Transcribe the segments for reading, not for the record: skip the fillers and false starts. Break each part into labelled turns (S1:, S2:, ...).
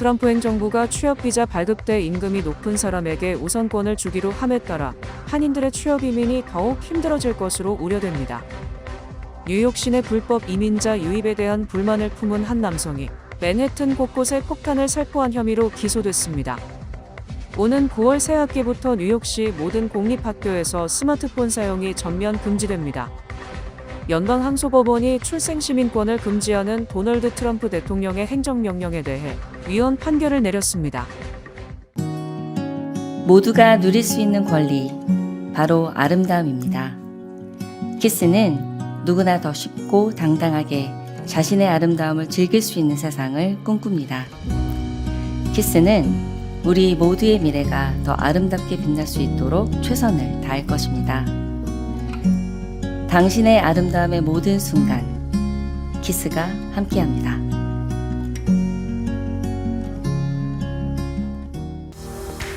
S1: 트럼프 행정부가 취업비자 발급 때 임금이 높은 사람에게 우선권을 주기로 함에 따라 한인들의 취업 이민이 더욱 힘들어질 것으로 우려됩니다. 뉴욕 시내 불법 이민자 유입에 대한 불만을 품은 한 남성이 맨해튼 곳곳에 폭탄을 살포한 혐의로 기소됐습니다. 오는 9월 새 학기부터 뉴욕시 모든 공립학교에서 스마트폰 사용이 전면 금지됩니다. 연방항소법원이 출생시민권을 금지하는 도널드 트럼프 대통령의 행정명령에 대해 위헌 판결을 내렸습니다.
S2: 모두가 누릴 수 있는 권리, 바로 아름다움입니다. 키스는 누구나 더 쉽고 당당하게 자신의 아름다움을 즐길 수 있는 세상을 꿈꿉니다. 키스는 우리 모두의 미래가 더 아름답게 빛날 수 있도록 최선을 다할 것입니다. 당신의 아름다움의 모든 순간, 키스가 함께합니다.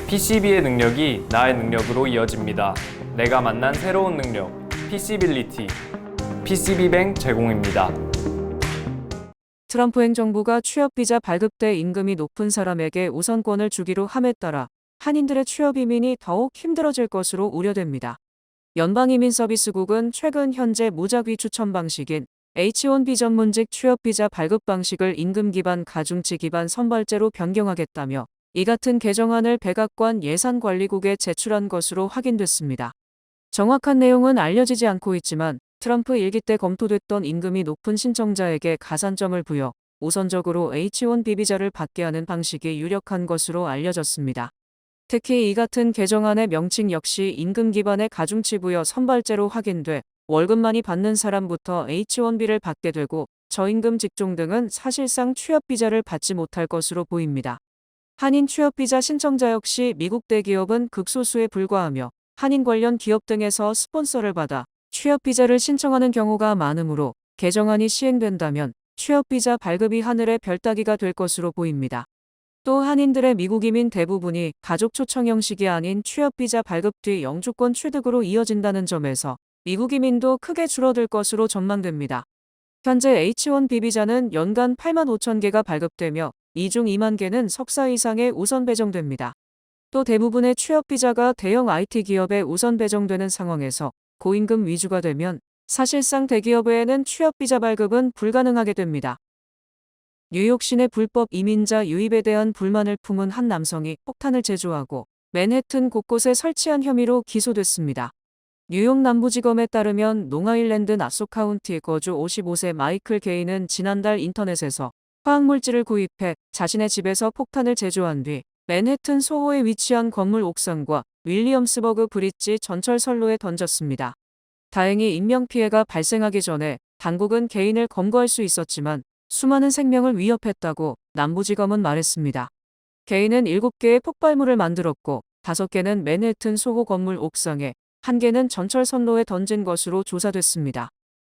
S3: PCB의 능력이 나의 능력으로 이어집니다. 내가 만난 새로운 능력, PC빌리티, PCB뱅 제공입니다.
S1: 트럼프 행정부가 취업비자 발급 때 임금이 높은 사람에게 우선권을 주기로 함에 따라 한인들의 취업 이민이 더욱 힘들어질 것으로 우려됩니다. 연방이민서비스국은 최근 현재 무작위 추천 방식인 H-1B 전문직 취업비자 발급 방식을 임금 기반 가중치 기반 선발제로 변경하겠다며 이 같은 개정안을 백악관 예산관리국에 제출한 것으로 확인됐습니다. 정확한 내용은 알려지지 않고 있지만 트럼프 일기 때 검토됐던 임금이 높은 신청자에게 가산점을 부여 우선적으로 H-1B 비자를 받게 하는 방식이 유력한 것으로 알려졌습니다. 특히 이 같은 개정안의 명칭 역시 임금 기반의 가중치 부여 선발제로 확인돼 월급 많이 받는 사람부터 H-1B를 받게 되고 저임금 직종 등은 사실상 취업비자를 받지 못할 것으로 보입니다. 한인 취업비자 신청자 역시 미국 대기업은 극소수에 불과하며 한인 관련 기업 등에서 스폰서를 받아 취업비자를 신청하는 경우가 많으므로 개정안이 시행된다면 취업비자 발급이 하늘의 별따기가 될 것으로 보입니다. 또 한인들의 미국 이민 대부분이 가족 초청 형식이 아닌 취업비자 발급 뒤 영주권 취득으로 이어진다는 점에서 미국 이민도 크게 줄어들 것으로 전망됩니다. 현재 H-1B 비자는 연간 8만 5천 개가 발급되며 이 중 2만 개는 석사 이상에 우선 배정됩니다. 또 대부분의 취업비자가 대형 IT 기업에 우선 배정되는 상황에서 고임금 위주가 되면 사실상 대기업 외에는 취업비자 발급은 불가능하게 됩니다. 뉴욕 시내 불법 이민자 유입에 대한 불만을 품은 한 남성이 폭탄을 제조하고 맨해튼 곳곳에 설치한 혐의로 기소됐습니다. 뉴욕 남부지검에 따르면 롱아일랜드 나소 카운티 거주 55세 마이클 게이는 지난달 인터넷에서 화학물질을 구입해 자신의 집에서 폭탄을 제조한 뒤 맨해튼 소호에 위치한 건물 옥상과 윌리엄스버그 브릿지 전철선로에 던졌습니다. 다행히 인명피해가 발생하기 전에 당국은 개인을 검거할 수 있었지만 수많은 생명을 위협했다고 남부지검은 말했습니다. 개인은 7개의 폭발물을 만들었고 5개는 맨해튼 소호 건물 옥상에 1개는 전철선로에 던진 것으로 조사됐습니다.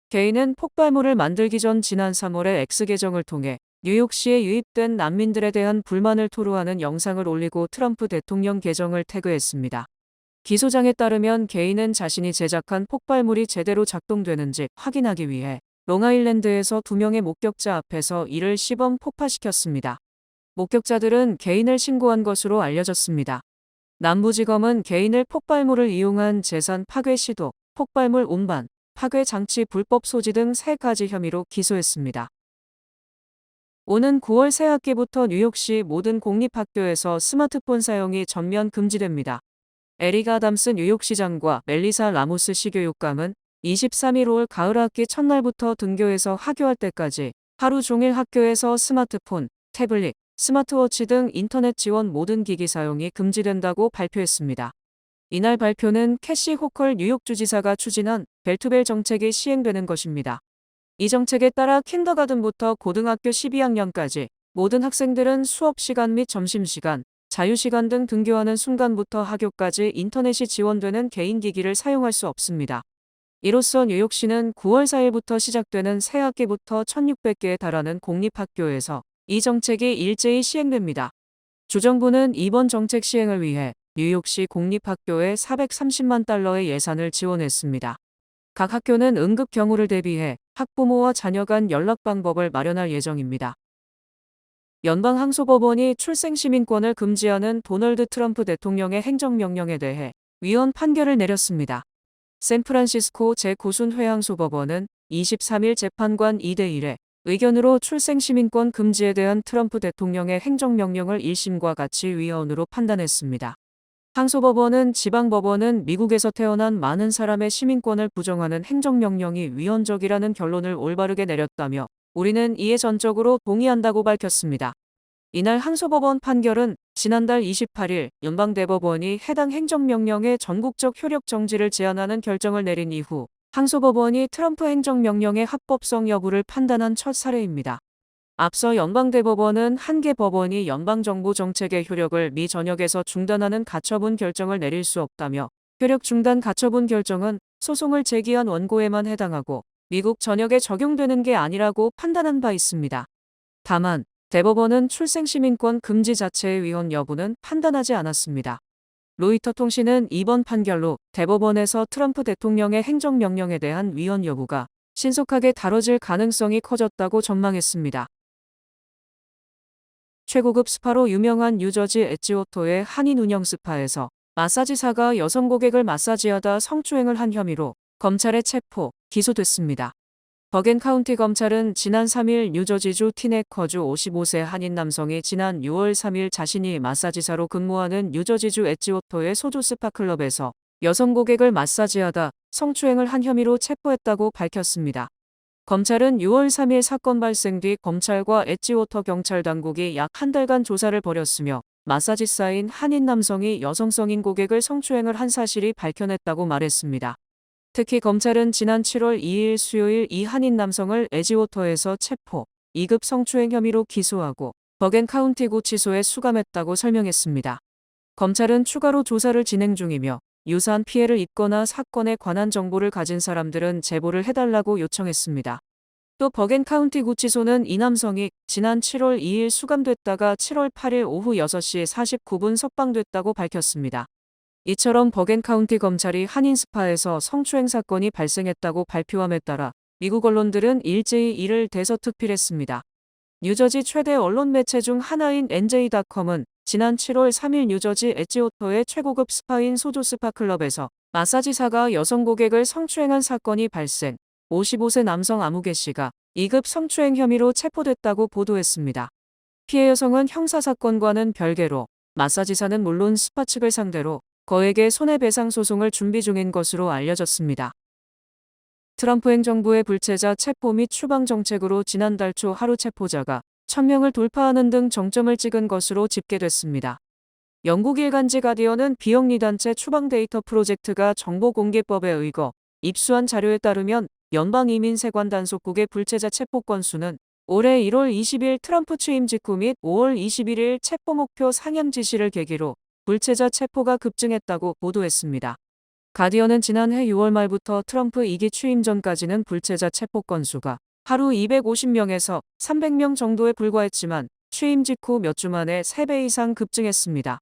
S1: 개인은 폭발물을 만들기 전 지난 3월에 X계정을 통해 뉴욕시에 유입된 난민들에 대한 불만을 토로하는 영상을 올리고 트럼프 대통령 계정을 태그했습니다. 기소장에 따르면 개인은 자신이 제작한 폭발물이 제대로 작동되는지 확인하기 위해 롱아일랜드에서 2명의 목격자 앞에서 이를 시범 폭파시켰습니다. 목격자들은 개인을 신고한 것으로 알려졌습니다. 남부지검은 개인을 폭발물을 이용한 재산 파괴 시도, 폭발물 운반, 파괴 장치 불법 소지 등 3가지 혐의로 기소했습니다. 오는 9월 새 학기부터 뉴욕시 모든 공립학교에서 스마트폰 사용이 전면 금지됩니다. 에릭 아담스 뉴욕시장과 멜리사 라모스 시교육감은 23일 올 가을 학기 첫날부터 등교해서 하교할 때까지 하루 종일 학교에서 스마트폰, 태블릿, 스마트워치 등 인터넷 지원 모든 기기 사용이 금지된다고 발표했습니다. 이날 발표는 캐시 호컬 뉴욕주지사가 추진한 벨투벨 정책이 시행되는 것입니다. 이 정책에 따라 킨더가든부터 고등학교 12학년까지 모든 학생들은 수업시간 및 점심시간, 자유시간 등 등교하는 순간부터 하교까지 인터넷이 지원되는 개인기기를 사용할 수 없습니다. 이로써 뉴욕시는 9월 4일부터 시작되는 새 학기부터 1,600개에 달하는 공립학교에서 이 정책이 일제히 시행됩니다. 주정부는 이번 정책 시행을 위해 뉴욕시 공립학교에 430만 달러의 예산을 지원했습니다. 각 학교는 응급 경우를 대비해 학부모와 자녀 간 연락 방법을 마련할 예정입니다. 연방항소법원이 출생시민권을 금지하는 도널드 트럼프 대통령의 행정명령에 대해 위헌 판결을 내렸습니다. 샌프란시스코 제9순회항소법원은 23일 재판관 2대1의 의견으로 출생시민권 금지에 대한 트럼프 대통령의 행정명령을 1심과 같이 위헌으로 판단했습니다. 항소법원은 지방법원은 미국에서 태어난 많은 사람의 시민권을 부정하는 행정명령이 위헌적이라는 결론을 올바르게 내렸다며 우리는 이에 전적으로 동의한다고 밝혔습니다. 이날 항소법원 판결은 지난달 28일 연방대법원이 해당 행정명령의 전국적 효력 정지를 제한하는 결정을 내린 이후 항소법원이 트럼프 행정명령의 합법성 여부를 판단한 첫 사례입니다. 앞서 연방대법원은 한 개 법원이 연방정부 정책의 효력을 미 전역에서 중단하는 가처분 결정을 내릴 수 없다며 효력 중단 가처분 결정은 소송을 제기한 원고에만 해당하고 미국 전역에 적용되는 게 아니라고 판단한 바 있습니다. 다만 대법원은 출생시민권 금지 자체의 위헌 여부는 판단하지 않았습니다. 로이터 통신은 이번 판결로 대법원에서 트럼프 대통령의 행정명령에 대한 위헌 여부가 신속하게 다뤄질 가능성이 커졌다고 전망했습니다. 최고급 스파로 유명한 뉴저지 엣지워터의 한인 운영 스파에서 마사지사가 여성 고객을 마사지하다 성추행을 한 혐의로 검찰에 체포, 기소됐습니다. 버겐 카운티 검찰은 지난 3일 뉴저지주 티네커주 55세 한인 남성이 지난 6월 3일 자신이 마사지사로 근무하는 뉴저지주 엣지워터의 소주 스파클럽에서 여성 고객을 마사지하다 성추행을 한 혐의로 체포했다고 밝혔습니다. 검찰은 6월 3일 사건 발생 뒤 검찰과 엣지워터 경찰 당국이 약 한 달간 조사를 벌였으며 마사지사인 한인 남성이 여성성인 고객을 성추행을 한 사실이 밝혀냈다고 말했습니다. 특히 검찰은 지난 7월 2일 수요일 이 한인 남성을 엣지워터에서 체포, 2급 성추행 혐의로 기소하고 버겐 카운티 구치소에 수감했다고 설명했습니다. 검찰은 추가로 조사를 진행 중이며 유사한 피해를 입거나 사건에 관한 정보를 가진 사람들은 제보를 해달라고 요청했습니다. 또 버겐 카운티 구치소는 이 남성이 지난 7월 2일 수감됐다가 7월 8일 오후 6시 49분 석방됐다고 밝혔습니다. 이처럼 버겐 카운티 검찰이 한인 스파에서 성추행 사건이 발생했다고 발표함에 따라 미국 언론들은 일제히 이를 대서특필했습니다. 뉴저지 최대 언론 매체 중 하나인 NJ.com은 지난 7월 3일 뉴저지 엣지워터의 최고급 스파인 소조 스파클럽에서 마사지사가 여성 고객을 성추행한 사건이 발생, 55세 남성 아무개 씨가 2급 성추행 혐의로 체포됐다고 보도했습니다. 피해 여성은 형사사건과는 별개로 마사지사는 물론 스파 측을 상대로 거액의 손해배상 소송을 준비 중인 것으로 알려졌습니다. 트럼프 행정부의 불체자 체포 및 추방 정책으로 지난달 초 하루 체포자가 1000명을 돌파하는 등 정점을 찍은 것으로 집계됐습니다. 영국 일간지 가디언은 비영리단체 추방 데이터 프로젝트가 정보공개법에 의거 입수한 자료에 따르면 연방이민세관 단속국의 불체자 체포 건수는 올해 1월 20일 트럼프 취임 직후 및 5월 21일 체포 목표 상향 지시를 계기로 불체자 체포가 급증했다고 보도했습니다. 가디언은 지난해 6월 말부터 트럼프 2기 취임 전까지는 불체자 체포 건수가 하루 250명에서 300명 정도에 불과했지만 취임 직후 몇 주 만에 3배 이상 급증했습니다.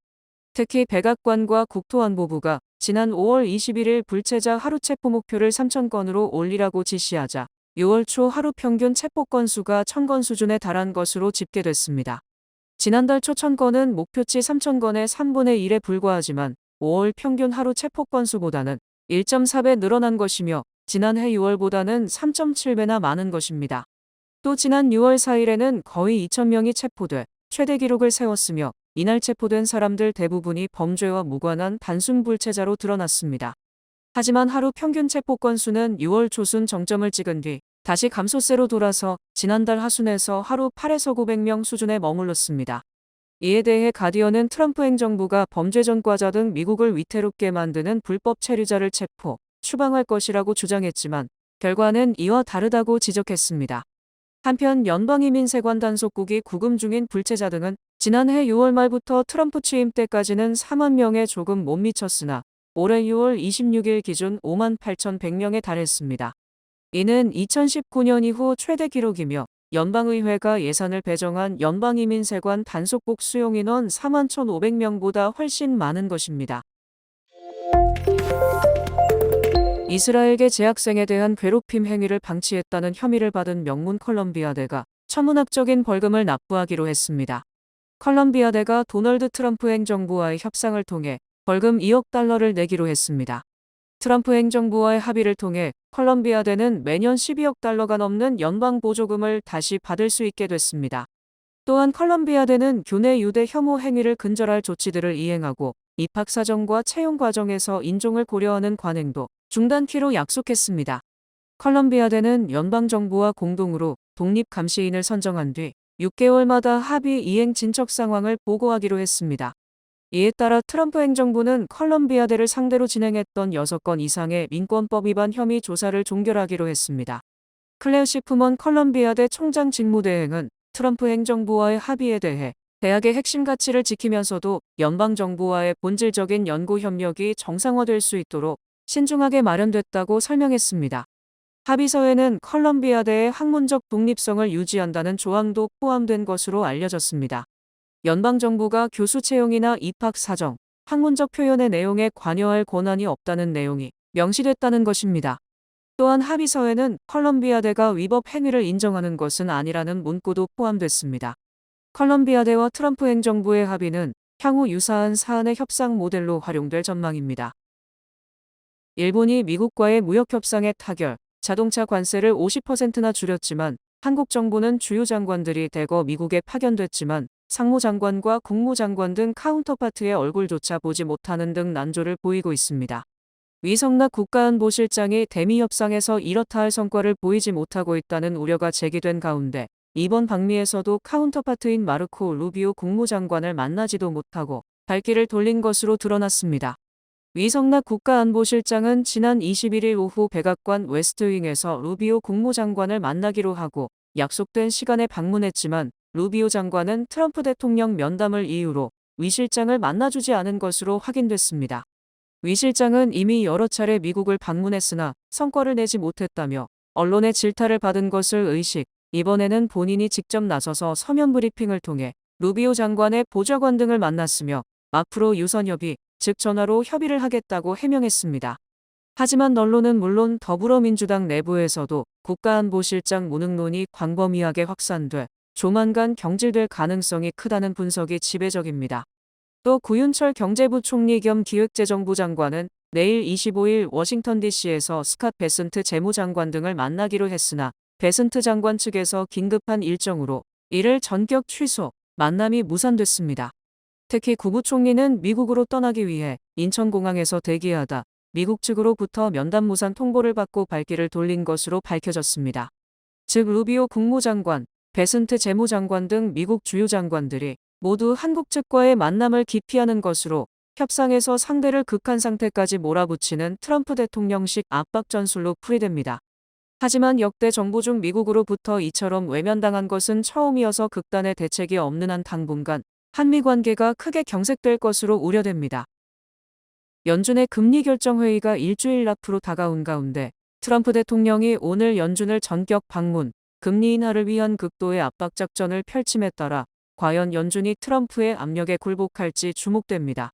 S1: 특히 백악관과 국토안보부가 지난 5월 21일 불체자 하루 체포 목표를 3,000건으로 올리라고 지시하자 6월 초 하루 평균 체포 건수가 1,000건 수준에 달한 것으로 집계됐습니다. 지난달 초 1,000건은 목표치 3,000건의 3분의 1에 불과하지만 5월 평균 하루 체포 건수보다는 1.4배 늘어난 것이며 지난해 6월보다는 3.7배나 많은 것입니다. 또 지난 6월 4일에는 거의 2,000명이 체포돼 최대 기록을 세웠으며 이날 체포된 사람들 대부분이 범죄와 무관한 단순 불체자로 드러났습니다. 하지만 하루 평균 체포 건수는 6월 초순 정점을 찍은 뒤 다시 감소세로 돌아서 지난달 하순에서 하루 8에서 900명 수준에 머물렀습니다. 이에 대해 가디언은 트럼프 행정부가 범죄 전과자 등 미국을 위태롭게 만드는 불법 체류자를 체포, 추방할 것이라고 주장했지만 결과는 이와 다르다고 지적했습니다. 한편 연방이민세관 단속국이 구금 중인 불체자 등은 지난해 6월 말부터 트럼프 취임 때까지는 4만 명에 조금 못 미쳤으나 올해 6월 26일 기준 5만 8,100명에 달했습니다. 이는 2019년 이후 최대 기록이며 연방의회가 예산을 배정한 연방이민세관 단속국 수용인원 4만 1,500명보다 훨씬 많은 것입니다. 이스라엘계 재학생에 대한 괴롭힘 행위를 방치했다는 혐의를 받은 명문 컬럼비아대가 천문학적인 벌금을 납부하기로 했습니다. 컬럼비아대가 도널드 트럼프 행정부와의 협상을 통해 벌금 2억 달러를 내기로 했습니다. 트럼프 행정부와의 합의를 통해 컬럼비아대는 매년 12억 달러가 넘는 연방 보조금을 다시 받을 수 있게 됐습니다. 또한 컬럼비아대는 교내 유대 혐오 행위를 근절할 조치들을 이행하고 입학 사정과 채용 과정에서 인종을 고려하는 관행도 중단키로 약속했습니다. 컬럼비아대는 연방정부와 공동으로 독립감시인을 선정한 뒤 6개월마다 합의 이행 진척 상황을 보고하기로 했습니다. 이에 따라 트럼프 행정부는 컬럼비아대를 상대로 진행했던 6건 이상의 민권법 위반 혐의 조사를 종결하기로 했습니다. 클레어 시프먼 컬럼비아대 총장 직무대행은 트럼프 행정부와의 합의에 대해 대학의 핵심 가치를 지키면서도 연방정부와의 본질적인 연구 협력이 정상화될 수 있도록 신중하게 마련됐다고 설명했습니다. 합의서에는 컬럼비아대의 학문적 독립성을 유지한다는 조항도 포함된 것으로 알려졌습니다. 연방정부가 교수 채용이나 입학 사정, 학문적 표현의 내용에 관여할 권한이 없다는 내용이 명시됐다는 것입니다. 또한 합의서에는 컬럼비아대가 위법 행위를 인정하는 것은 아니라는 문구도 포함됐습니다. 컬럼비아대와 트럼프 행정부의 합의는 향후 유사한 사안의 협상 모델로 활용될 전망입니다. 일본이 미국과의 무역협상의 타결, 자동차 관세를 50%나 줄였지만 한국 정부는 주요 장관들이 대거 미국에 파견됐지만 상무장관과 국무장관 등 카운터파트의 얼굴조차 보지 못하는 등 난조를 보이고 있습니다. 위성락 국가안보실장이 대미 협상에서 이렇다 할 성과를 보이지 못하고 있다는 우려가 제기된 가운데 이번 방미에서도 카운터파트인 마르코 루비오 국무장관을 만나지도 못하고 발길을 돌린 것으로 드러났습니다. 위성락 국가안보실장은 지난 21일 오후 백악관 웨스트윙에서 루비오 국무장관을 만나기로 하고 약속된 시간에 방문했지만 루비오 장관은 트럼프 대통령 면담을 이유로 위 실장을 만나주지 않은 것으로 확인됐습니다. 위 실장은 이미 여러 차례 미국을 방문했으나 성과를 내지 못했다며 언론의 질타를 받은 것을 의식, 이번에는 본인이 직접 나서서 서면 브리핑을 통해 루비오 장관의 보좌관 등을 만났으며 앞으로 유선협의, 즉 전화로 협의를 하겠다고 해명했습니다. 하지만 언론은 물론 더불어민주당 내부에서도 국가안보실장 무능론이 광범위하게 확산돼 조만간 경질될 가능성이 크다는 분석이 지배적입니다. 또 구윤철 경제부총리 겸 기획재정부 장관은 내일 25일 워싱턴 DC에서 스캇 베슨트 재무장관 등을 만나기로 했으나 베슨트 장관 측에서 긴급한 일정으로 이를 전격 취소, 만남이 무산됐습니다. 특히 국무총리는 미국으로 떠나기 위해 인천공항에서 대기하다 미국 측으로부터 면담 무산 통보를 받고 발길을 돌린 것으로 밝혀졌습니다. 즉 루비오 국무장관, 베슨트 재무장관 등 미국 주요 장관들이 모두 한국 측과의 만남을 기피하는 것으로 협상에서 상대를 극한 상태까지 몰아붙이는 트럼프 대통령식 압박 전술로 풀이됩니다. 하지만 역대 정부 중 미국으로부터 이처럼 외면당한 것은 처음이어서 극단의 대책이 없는 한 당분간 한미 관계가 크게 경색될 것으로 우려됩니다. 연준의 금리 결정 회의가 일주일 앞으로 다가온 가운데 트럼프 대통령이 오늘 연준을 전격 방문, 금리 인하를 위한 극도의 압박 작전을 펼침에 따라 과연 연준이 트럼프의 압력에 굴복할지 주목됩니다.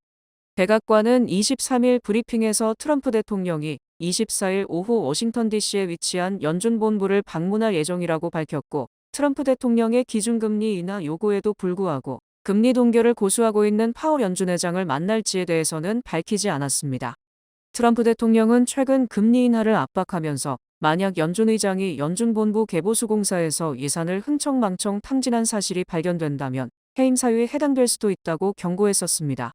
S1: 백악관은 23일 브리핑에서 트럼프 대통령이 24일 오후 워싱턴 DC에 위치한 연준 본부를 방문할 예정이라고 밝혔고 트럼프 대통령의 기준금리 인하 요구에도 불구하고 금리 동결을 고수하고 있는 파월 연준 의장을 만날지에 대해서는 밝히지 않았습니다. 트럼프 대통령은 최근 금리 인하를 압박하면서 만약 연준 의장이 연준 본부 개보수공사에서 예산을 흥청망청 탕진한 사실이 발견된다면 해임 사유에 해당될 수도 있다고 경고했었습니다.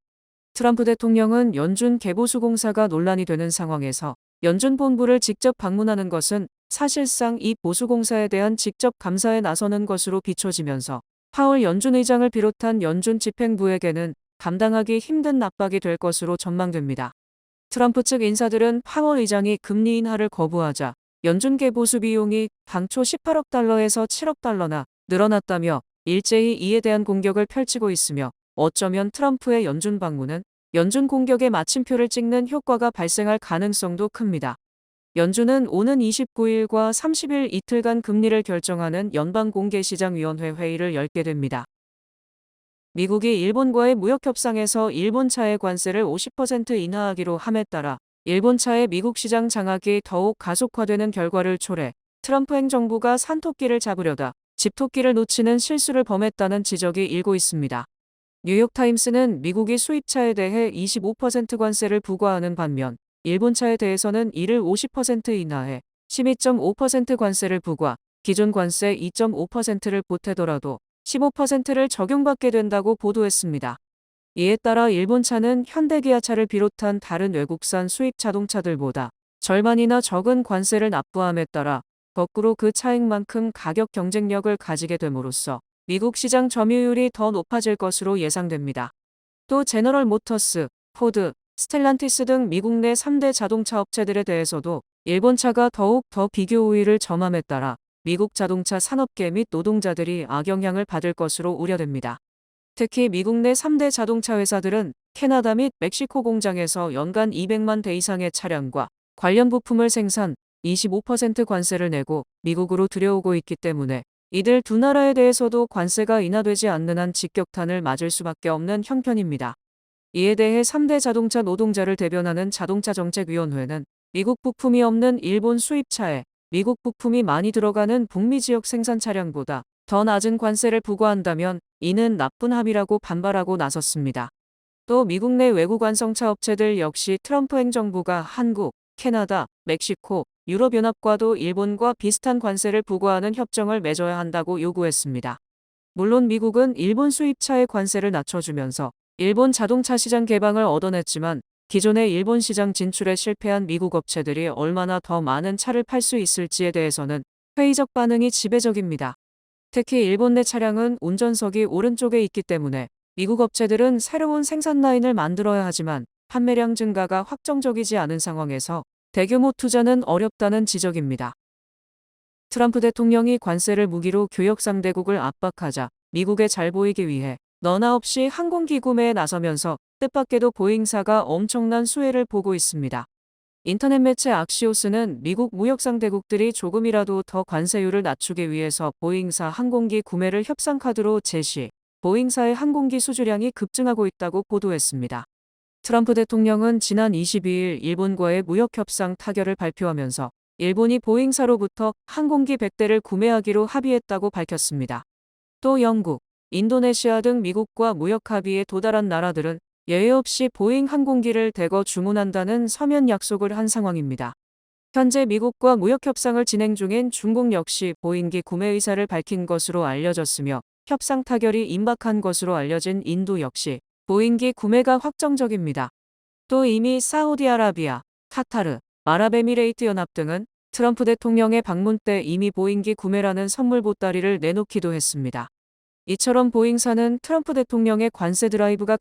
S1: 트럼프 대통령은 연준 개보수공사가 논란이 되는 상황에서 연준 본부를 직접 방문하는 것은 사실상 이 보수공사에 대한 직접 감사에 나서는 것으로 비춰지면서 파월 연준 의장을 비롯한 연준 집행부에게는 감당하기 힘든 압박이 될 것으로 전망됩니다. 트럼프 측 인사들은 파월 의장이 금리 인하를 거부하자 연준 개보수 비용이 당초 18억 달러에서 7억 달러나 늘어났다며 일제히 이에 대한 공격을 펼치고 있으며 어쩌면 트럼프의 연준 방문은 연준 공격에 마침표를 찍는 효과가 발생할 가능성도 큽니다. 연준은 오는 29일과 30일 이틀간 금리를 결정하는 연방공개시장위원회 회의를 열게 됩니다. 미국이 일본과의 무역협상에서 일본 차의 관세를 50% 인하하기로 함에 따라 일본 차의 미국 시장 장악이 더욱 가속화되는 결과를 초래 트럼프 행정부가 산토끼를 잡으려다 집토끼를 놓치는 실수를 범했다는 지적이 일고 있습니다. 뉴욕타임스는 미국이 수입차에 대해 25% 관세를 부과하는 반면 일본 차에 대해서는 이를 50% 이하의 12.5% 관세를 부과, 기존 관세 2.5%를 보태더라도 15%를 적용받게 된다고 보도했습니다. 이에 따라 일본 차는 현대기아차를 비롯한 다른 외국산 수입 자동차들보다 절반이나 적은 관세를 납부함에 따라 거꾸로 그 차익만큼 가격 경쟁력을 가지게 됨으로써 미국 시장 점유율이 더 높아질 것으로 예상됩니다. 또 제너럴 모터스, 포드, 스텔란티스 등 미국 내 3대 자동차 업체들에 대해서도 일본 차가 더욱 더 비교 우위를 점함에 따라 미국 자동차 산업계 및 노동자들이 악영향을 받을 것으로 우려됩니다. 특히 미국 내 3대 자동차 회사들은 캐나다 및 멕시코 공장에서 연간 200만 대 이상의 차량과 관련 부품을 생산, 25% 관세를 내고 미국으로 들여오고 있기 때문에 이들 두 나라에 대해서도 관세가 인하되지 않는 한 직격탄을 맞을 수밖에 없는 형편입니다. 이에 대해 3대 자동차 노동자를 대변하는 자동차정책위원회는 미국 부품이 없는 일본 수입차에 미국 부품이 많이 들어가는 북미 지역 생산 차량보다 더 낮은 관세를 부과한다면 이는 나쁜 합의라고 반발하고 나섰습니다. 또 미국 내 외국 완성차 업체들 역시 트럼프 행정부가 한국, 캐나다, 멕시코, 유럽연합과도 일본과 비슷한 관세를 부과하는 협정을 맺어야 한다고 요구했습니다. 물론 미국은 일본 수입차의 관세를 낮춰주면서 일본 자동차 시장 개방을 얻어냈지만 기존의 일본 시장 진출에 실패한 미국 업체들이 얼마나 더 많은 차를 팔 수 있을지에 대해서는 회의적 반응이 지배적입니다. 특히 일본 내 차량은 운전석이 오른쪽에 있기 때문에 미국 업체들은 새로운 생산 라인을 만들어야 하지만 판매량 증가가 확정적이지 않은 상황에서 대규모 투자는 어렵다는 지적입니다. 트럼프 대통령이 관세를 무기로 교역 상대국을 압박하자 미국에 잘 보이기 위해 너나 없이 항공기 구매에 나서면서 뜻밖에도 보잉사가 엄청난 수혜를 보고 있습니다. 인터넷 매체 악시오스는 미국 무역 상대국들이 조금이라도 더 관세율을 낮추기 위해서 보잉사 항공기 구매를 협상 카드로 제시, 보잉사의 항공기 수주량이 급증하고 있다고 보도했습니다. 트럼프 대통령은 지난 22일 일본과의 무역협상 타결을 발표하면서 일본이 보잉사로부터 항공기 100대를 구매하기로 합의했다고 밝혔습니다. 또 영국, 인도네시아 등 미국과 무역 합의에 도달한 나라들은 예외 없이 보잉 항공기를 대거 주문한다는 서면 약속을 한 상황입니다. 현재 미국과 무역협상을 진행 중인 중국 역시 보잉기 구매 의사를 밝힌 것으로 알려졌으며 협상 타결이 임박한 것으로 알려진 인도 역시 보잉기 구매가 확정적입니다. 또 이미 사우디아라비아, 카타르, 아랍에미레이트 연합 등은 트럼프 대통령의 방문 때 이미 보잉기 구매라는 선물 보따리를 내놓기도 했습니다. 이처럼 보잉사는 트럼프 대통령의 관세 드라이브가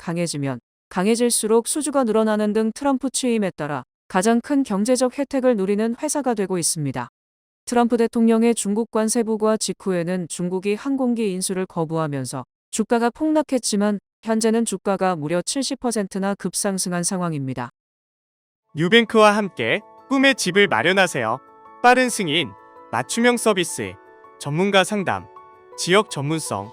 S1: 강해질수록 수주가 늘어나는 등 트럼프 취임에 따라 가장 큰 경제적 혜택을 누리는 회사가 되고 있습니다. 트럼프 대통령의 중국 관세 부과 직후에는 중국이 항공기 인수를 거부하면서 주가가 폭락했지만 현재는 주가가 무려 70%나 급상승한 상황입니다.
S4: 뉴뱅크와 함께 꿈의 집을 마련하세요. 빠른 승인, 맞춤형 서비스, 전문가 상담, 지역 전문성,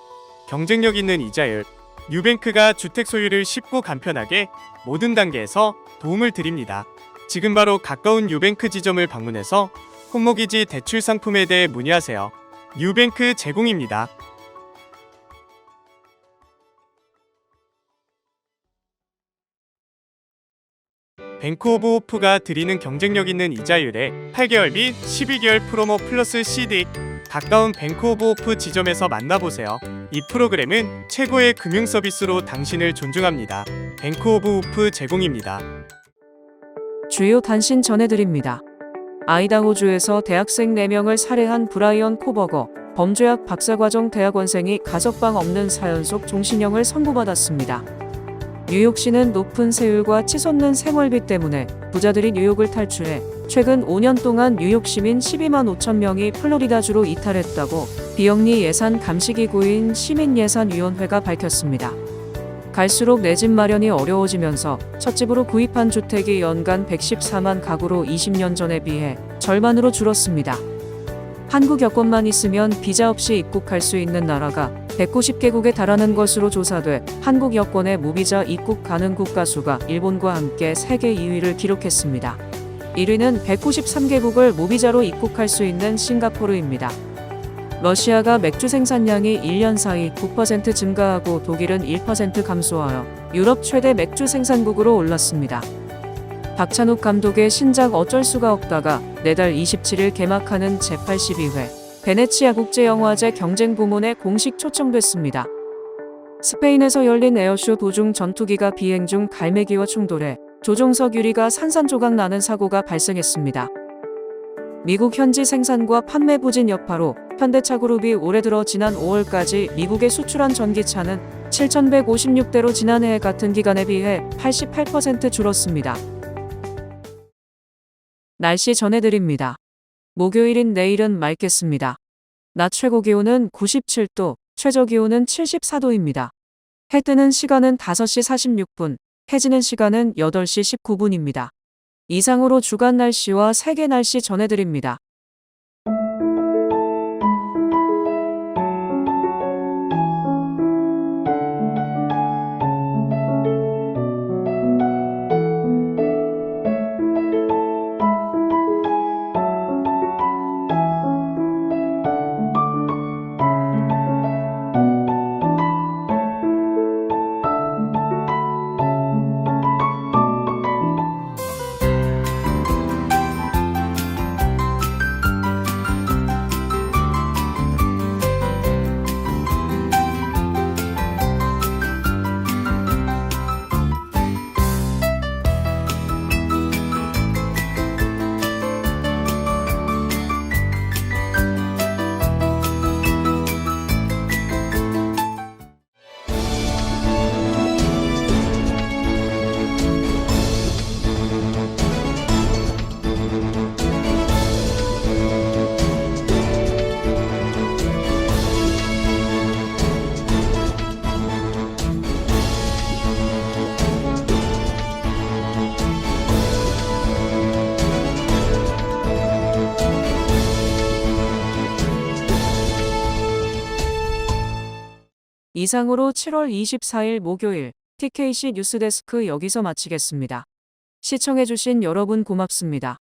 S4: 경쟁력 있는 이자율, 뉴뱅크가 주택 소유를 쉽고 간편하게 모든 단계에서 도움을 드립니다. 지금 바로 가까운 뉴뱅크 지점을 방문해서 홈모기지 대출 상품에 대해 문의하세요. 뉴뱅크 제공입니다. 뱅크 오브 호프가 드리는 경쟁력 있는 이자율에 8개월 및 12개월 프로모 플러스 CD. 가까운 뱅크 오브 호프 지점에서 만나보세요. 이 프로그램은 최고의 금융 서비스로 당신을 존중합니다. 뱅크 오브 호프 제공입니다.
S1: 주요 단신 전해드립니다. 아이다호주에서 대학생 4명을 살해한 브라이언 코버거, 범죄학 박사과정 대학원생이 가석방 없는 사연 속 종신형을 선고받았습니다. 뉴욕시는 높은 세율과 치솟는 생활비 때문에 부자들이 뉴욕을 탈출해 최근 5년 동안 뉴욕 시민 12만 5천 명이 플로리다주로 이탈했다고 비영리 예산 감시기구인 시민예산위원회가 밝혔습니다. 갈수록 내 집 마련이 어려워지면서 첫 집으로 구입한 주택이 연간 114만 가구로 20년 전에 비해 절반으로 줄었습니다. 한국 여권만 있으면 비자 없이 입국할 수 있는 나라가 190개국에 달하는 것으로 조사돼 한국 여권의 무비자 입국 가능 국가 수가 일본과 함께 세계 2위를 기록했습니다. 1위는 193개국을 무비자로 입국할 수 있는 싱가포르입니다. 러시아가 맥주 생산량이 1년 사이 9% 증가하고 독일은 1% 감소하여 유럽 최대 맥주 생산국으로 올랐습니다. 박찬욱 감독의 신작 어쩔 수가 없다가 내달 27일 개막하는 제82회 베네치아 국제영화제 경쟁 부문에 공식 초청됐습니다. 스페인에서 열린 에어쇼 도중 전투기가 비행 중 갈매기와 충돌해 조종석 유리가 산산조각 나는 사고가 발생했습니다. 미국 현지 생산과 판매 부진 여파로 현대차그룹이 올해 들어 지난 5월까지 미국에 수출한 전기차는 7,156대로 지난해 같은 기간에 비해 88% 줄었습니다. 날씨 전해드립니다. 목요일인 내일은 맑겠습니다. 낮 최고 기온은 97도, 최저 기온은 74도입니다. 해 뜨는 시간은 5시 46분, 해 지는 시간은 8시 19분입니다. 이상으로 주간 날씨와 세계 날씨 전해드립니다. 이상으로 7월 24일 목요일 TKC 뉴스데스크 여기서 마치겠습니다. 시청해주신 여러분 고맙습니다.